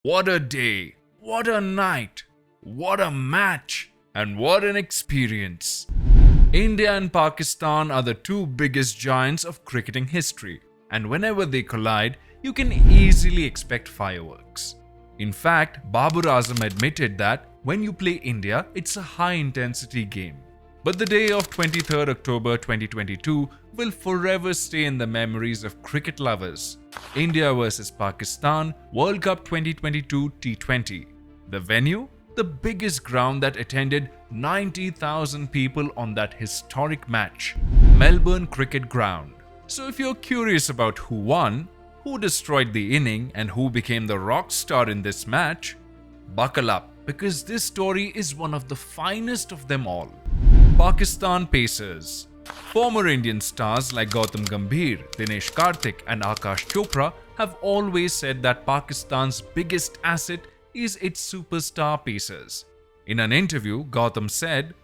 What a day, what a night, what a match, and what an experience. India and Pakistan are the two biggest giants of cricketing history, and whenever they collide, you can easily expect fireworks. In fact, Babar Azam admitted that when you play India, it's a high-intensity game. But the day of 23rd October 2022 will forever stay in the memories of cricket lovers. India vs Pakistan World Cup 2022 T20. The venue? The biggest ground that attended 90,000 people on that historic match, Melbourne Cricket Ground. So if you're curious about who won, who destroyed the inning and who became the rock star in this match, buckle up because this story is one of the finest of them all. Pakistan Pacers. Former Indian stars like Gautam Gambhir, Dinesh Karthik and Akash Chopra have always said that Pakistan's biggest asset is its superstar pacers. In an interview, Gautam said,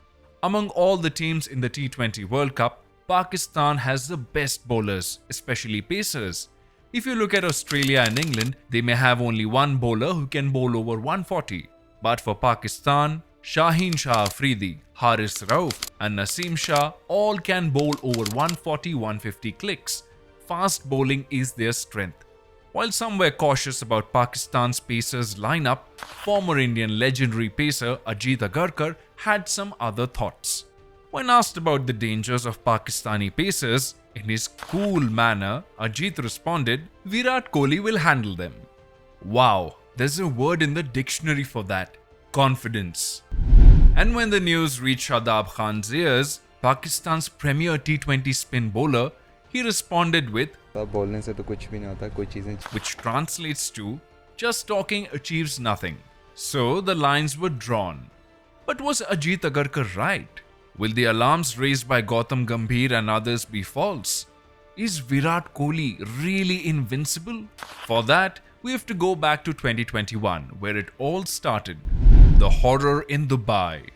"Among all the teams in the T20 World Cup, Pakistan has the best bowlers, especially pacers. If you look at Australia and England, they may have only one bowler who can bowl over 140. But for Pakistan, Shaheen Shah Afridi, Haris Rauf and Naseem Shah all can bowl over 140-150 clicks. Fast bowling is their strength." While some were cautious about Pakistan's pacers lineup, former Indian legendary pacer Ajit Agarkar had some other thoughts. When asked about the dangers of Pakistani pacers, in his cool manner, Ajit responded, "Virat Kohli will handle them." Wow, there's a word in the dictionary for that. Confidence. And when the news reached Shadab Khan's ears, Pakistan's premier T20 spin bowler, he responded with, बोलने से तो कुछ भी नहीं होता, कोई चीजें, which translates to, "Just talking achieves nothing." So the lines were drawn. But was Ajit Agarkar right? Will the alarms raised by Gautam Gambhir and others be false? Is Virat Kohli really invincible? For that, we have to go back to 2021, where it all started. The horror in Dubai.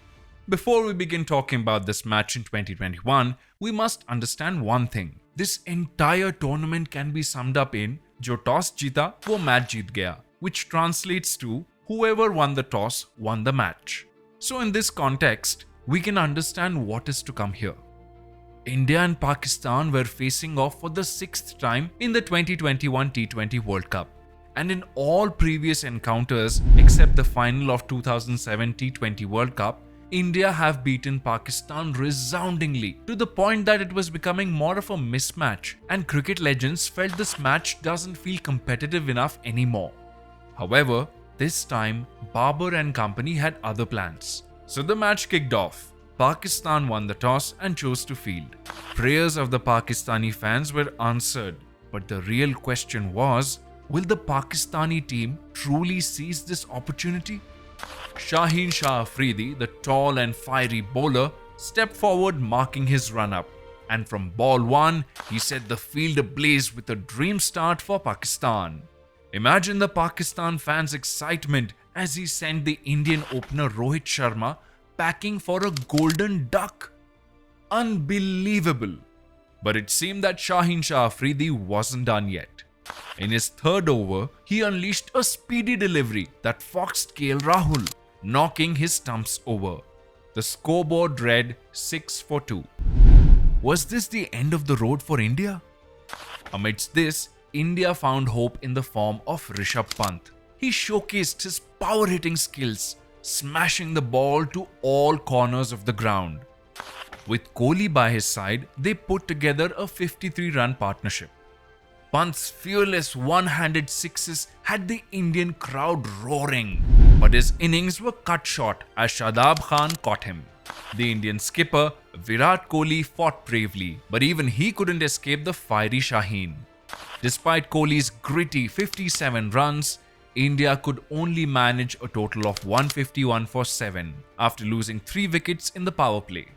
Before we begin talking about this match in 2021, we must understand one thing. This entire tournament can be summed up in "Jo toss jeeta, wo match jeet gaya," which translates to whoever won the toss won the match. So in this context, we can understand what is to come here. India and Pakistan were facing off for the 6th time in the 2021 T20 World Cup. And in all previous encounters except the final of 2007 T20 World Cup, India have beaten Pakistan resoundingly to the point that it was becoming more of a mismatch, and cricket legends felt this match doesn't feel competitive enough anymore. However, this time Babar and company had other plans. So the match kicked off. Pakistan won the toss and chose to field. Prayers of the Pakistani fans were answered, but the real question was, will the Pakistani team truly seize this opportunity? Shaheen Shah Afridi, the tall and fiery bowler, stepped forward marking his run-up. And from ball one, he set the field ablaze with a dream start for Pakistan. Imagine the Pakistan fans' excitement as he sent the Indian opener Rohit Sharma packing for a golden duck. Unbelievable. But it seemed that Shaheen Shah Afridi wasn't done yet. In his third over, he unleashed a speedy delivery that foxed KL Rahul, knocking his stumps over. The scoreboard read 6 for 2. Was this the end of the road for India? Amidst this, India found hope in the form of Rishabh Pant. He showcased his power-hitting skills, smashing the ball to all corners of the ground. With Kohli by his side, they put together a 53-run partnership. Pant's fearless one-handed sixes had the Indian crowd roaring, but his innings were cut short as Shadab Khan caught him. The Indian skipper Virat Kohli fought bravely, but even he couldn't escape the fiery Shaheen. Despite Kohli's gritty 57 runs, India could only manage a total of 151 for 7 after losing 3 wickets in the power play.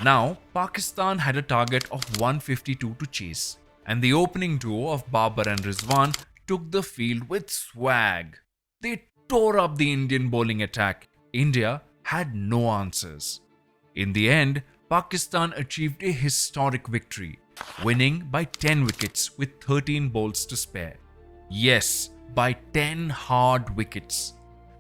Now, Pakistan had a target of 152 to chase, and the opening duo of Babar and Rizwan took the field with swag. They tore up the Indian bowling attack. India had no answers. In the end, Pakistan achieved a historic victory, winning by 10 wickets with 13 bowls to spare. Yes, by 10 hard wickets.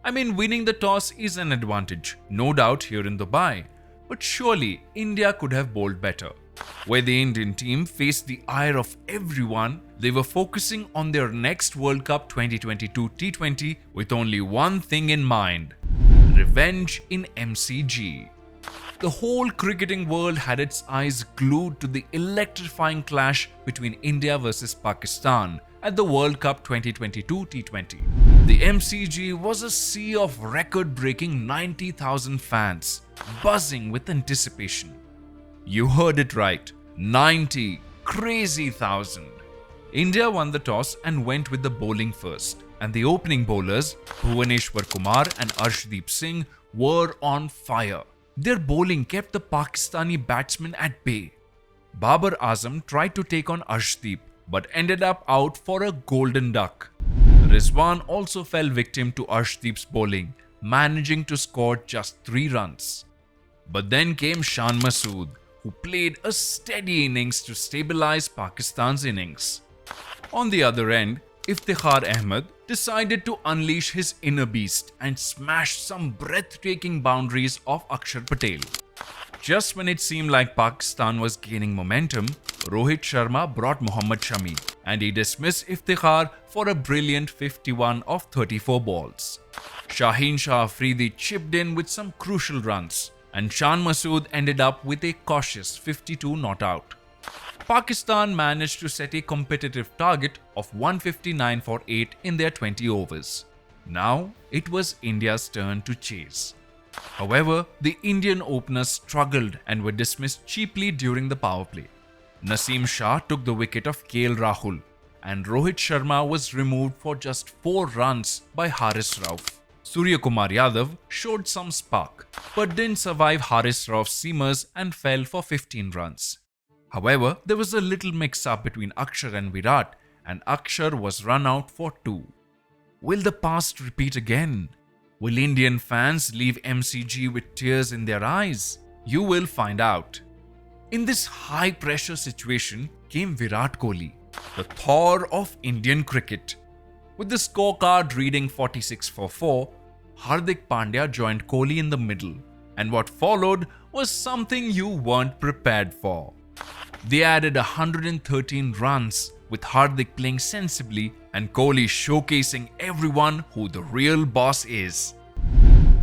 I mean, winning the toss is an advantage, no doubt here in Dubai. But surely India could have bowled better. Where the Indian team faced the ire of everyone, they were focusing on their next World Cup 2022 T20 with only one thing in mind: revenge in MCG. The whole cricketing world had its eyes glued to the electrifying clash between India versus Pakistan at the World Cup 2022 T20. The MCG was a sea of record-breaking 90,000 fans, buzzing with anticipation. You heard it right, 90 crazy thousand. India won the toss and went with the bowling first, and the opening bowlers, Bhuvaneshwar Kumar and Arshdeep Singh, were on fire. Their bowling kept the Pakistani batsmen at bay. Babar Azam tried to take on Arshdeep, but ended up out for a golden duck. Rizwan also fell victim to Arshdeep's bowling, managing to score just 3 runs. But then came Shan Masood, who played a steady innings to stabilize Pakistan's innings. On the other end, Iftikhar Ahmed decided to unleash his inner beast and smash some breathtaking boundaries of Akshar Patel. Just when it seemed like Pakistan was gaining momentum, Rohit Sharma brought Mohammad Shami and he dismissed Iftikhar for a brilliant 51 of 34 balls. Shaheen Shah Afridi chipped in with some crucial runs, and Shan Masood ended up with a cautious 52 not out. Pakistan managed to set a competitive target of 159 for 8 in their 20 overs. Now it was India's turn to chase. However, the Indian openers struggled and were dismissed cheaply during the power play. Naseem Shah took the wicket of KL Rahul, and Rohit Sharma was removed for just 4 runs by Haris Rauf. Surya Kumar Yadav showed some spark, but didn't survive Haris Rauf's seamers and fell for 15 runs. However, there was a little mix-up between Akshar and Virat, and Akshar was run out for 2. Will the past repeat again? Will Indian fans leave MCG with tears in their eyes? You will find out. In this high-pressure situation came Virat Kohli, the Thor of Indian cricket. With the scorecard reading 46 for 4, Hardik Pandya joined Kohli in the middle, and what followed was something you weren't prepared for. They added 113 runs, with Hardik playing sensibly and Kohli showcasing everyone who the real boss is.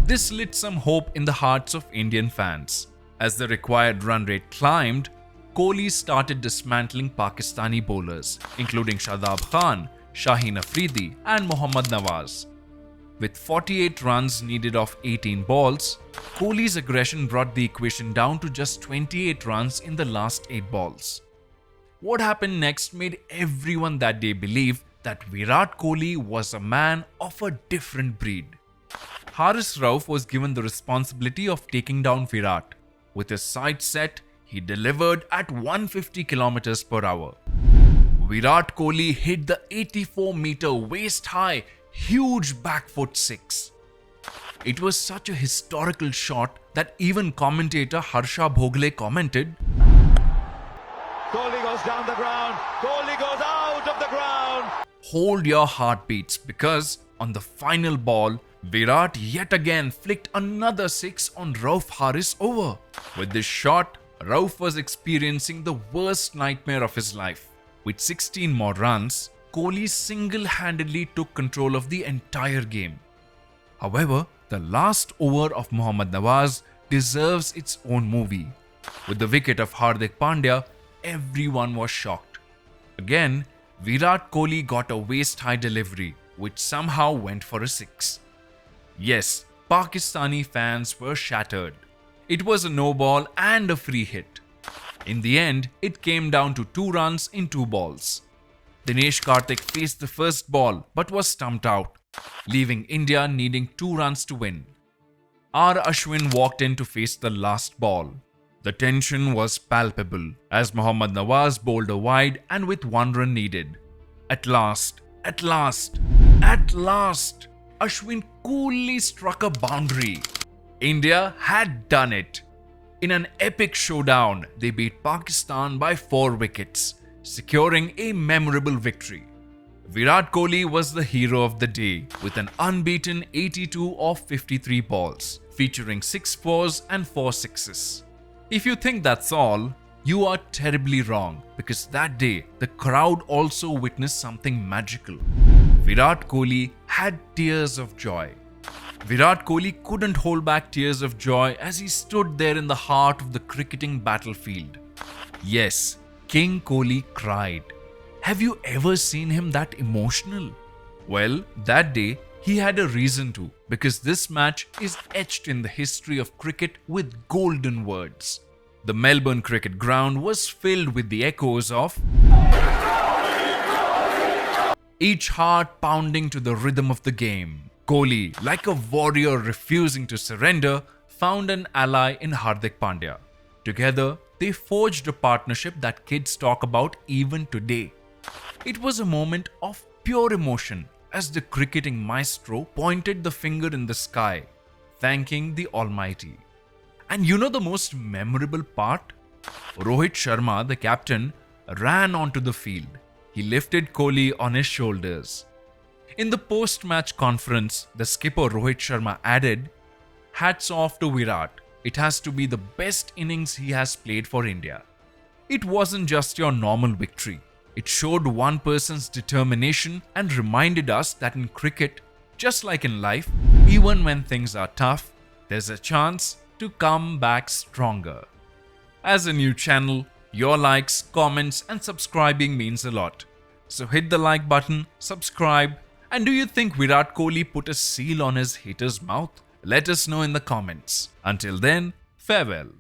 This lit some hope in the hearts of Indian fans. As the required run rate climbed, Kohli started dismantling Pakistani bowlers, including Shadab Khan, Shaheen Afridi and Mohammad Nawaz. With 48 runs needed off 18 balls, Kohli's aggression brought the equation down to just 28 runs in the last 8 balls. What happened next made everyone that day believe that Virat Kohli was a man of a different breed. Haris Rauf was given the responsibility of taking down Virat. With his sights set, he delivered at 150 km per hour. Virat Kohli hit the 84-meter waist-high, huge back foot 6. It was such a historical shot that even commentator Harsha Bhogle commented, Kohli goes down the ground, Kohli goes out of the ground. Hold your heartbeats, because on the final ball, Virat yet again flicked another 6 on Rauf Haris over. With this shot, Rauf was experiencing the worst nightmare of his life. With 16 more runs, Kohli single-handedly took control of the entire game. However, the last over of Mohammad Nawaz deserves its own movie. With the wicket of Hardik Pandya, everyone was shocked. Again, Virat Kohli got a waist-high delivery, which somehow went for a 6. Yes, Pakistani fans were shattered. It was a no-ball and a free hit. In the end, it came down to 2 runs in 2 balls. Dinesh Karthik faced the first ball but was stumped out, leaving India needing 2 runs to win. R. Ashwin walked in to face the last ball. The tension was palpable as Mohammad Nawaz bowled a wide and with 1 run needed. At last, Ashwin coolly struck a boundary. India had done it. In an epic showdown, they beat Pakistan by 4 wickets, securing a memorable victory. Virat Kohli was the hero of the day with an unbeaten 82 of 53 balls, featuring 6 fours and 4 sixes. If you think that's all, you are terribly wrong, because that day the crowd also witnessed something magical. Virat Kohli had tears of joy. Virat Kohli couldn't hold back tears of joy as he stood there in the heart of the cricketing battlefield. Yes, King Kohli cried. Have you ever seen him that emotional? Well, that day he had a reason to, because this match is etched in the history of cricket with golden words. The Melbourne cricket ground was filled with the echoes of each heart pounding to the rhythm of the game. Kohli, like a warrior refusing to surrender, found an ally in Hardik Pandya. Together, they forged a partnership that kids talk about even today. It was a moment of pure emotion as the cricketing maestro pointed the finger in the sky, thanking the Almighty. And you know the most memorable part? Rohit Sharma, the captain, ran onto the field. He lifted Kohli on his shoulders. In the post-match conference, the skipper Rohit Sharma added, "Hats off to Virat. It has to be the best innings he has played for India." It wasn't just your normal victory. It showed one person's determination and reminded us that in cricket, just like in life, even when things are tough, there's a chance to come back stronger. As a new channel, your likes, comments and subscribing means a lot. So hit the like button, subscribe, and do you think Virat Kohli put a seal on his hater's mouth? Let us know in the comments. Until then, farewell.